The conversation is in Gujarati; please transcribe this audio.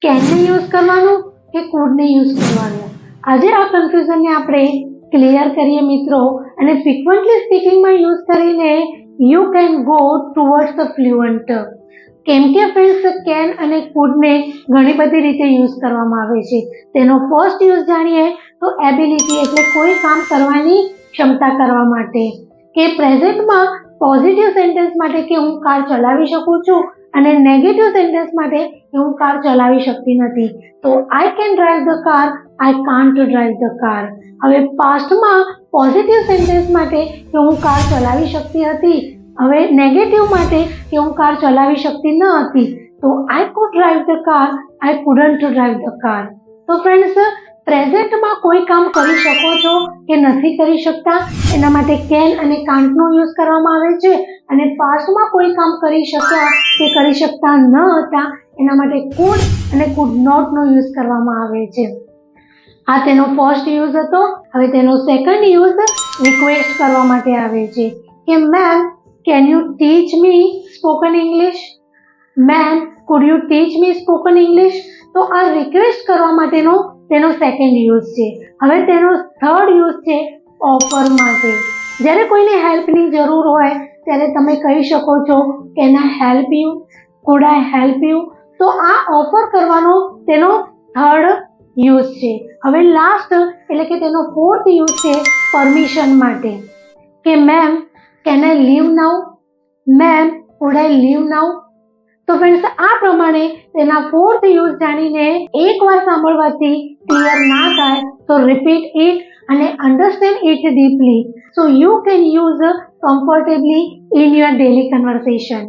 કેનને યુઝ કરવાનું કે કુડને યુઝ કરવાનું? આજે આ કન્ફ્યુઝનને આપણે ક્લિયર કરીએ મિત્રો, અને ફ્રીક્વન્ટલી સ્પીકિંગમાં યુઝ કરીને you can go towards the fluent. કેમ કે ફ્રેન્ડ્સ, કેન અને કુડને ઘણી બધી રીતે યુઝ કરવામાં આવે છે. તેનો ફર્સ્ટ યુઝ જાણીએ તો એબિલિટી એટલે કોઈ કામ કરવાની ક્ષમતા કરવા માટે, કે પ્રેઝન્ટમાં પોઝિટિવ સેન્ટેન્સ માટે કે હું કાર ચલાવી શકું છું, અને નેગેટિવ સેન્ટેન્સ માટે કે હું કાર ચલાવી શકતી નથી. તો I can drive the car, I can't drive the car. હવે પાસ્ટમાં પોઝિટિવ સેન્ટેન્સ માટે કે હું કાર ચલાવી શકતી હતી, હવે નેગેટિવ માટે કે હું કાર ચલાવી શકતી ન હતી, તો I could drive the car, I couldn't drive the car. તો ફ્રેન્ડ્સ, પ્રેઝન્ટમાં કોઈ કામ કરી શકો છો કે નથી કરી શકતા, એના માટે કેન અને કાન્ટનો યુઝ કરવામાં આવે છે, અને પાસ્ટમાં કોઈ કામ કરી શક્યા કે કરી શકતા ન હતા, એના માટે કુડ અને કુડ નોટનો યુઝ કરવામાં આવે છે. આ તેનો ફર્સ્ટ યુઝ હતો. હવે તેનો સેકન્ડ યુઝ રિક્વેસ્ટ કરવા માટે આવે છે કે ma'am, can you teach me spoken English? Ma'am, food you teach me spoken English? તો આ રિક્વેસ્ટ કરવા માટેનો તેનો સેકન્ડ યુઝ છે. હવે તેનો થર્ડ યુઝ છે ઓફર માટે. જ્યારે કોઈને હેલ્પની જરૂર હોય ત્યારે તમે કહી શકો છો can I help you, food I help you? તો આ ઓફર કરવાનો તેનો થર્ડ યુઝ છે. હવે લાસ્ટ એટલે કે તેનો ફોર્થ યુઝ છે પરમિશન માટે, કે ma'am, can I leave now? Ma'am, could I leave now? તો ફ્રેન્ડ્સ, આ પ્રમાણે તેના ફોર્થ યુઝ જાણીને એકવાર સાંભળવાથી ક્લિયર ના થાય તો રિપીટ ઇટ અને understand it deeply, so you can use comfortably in your daily conversation.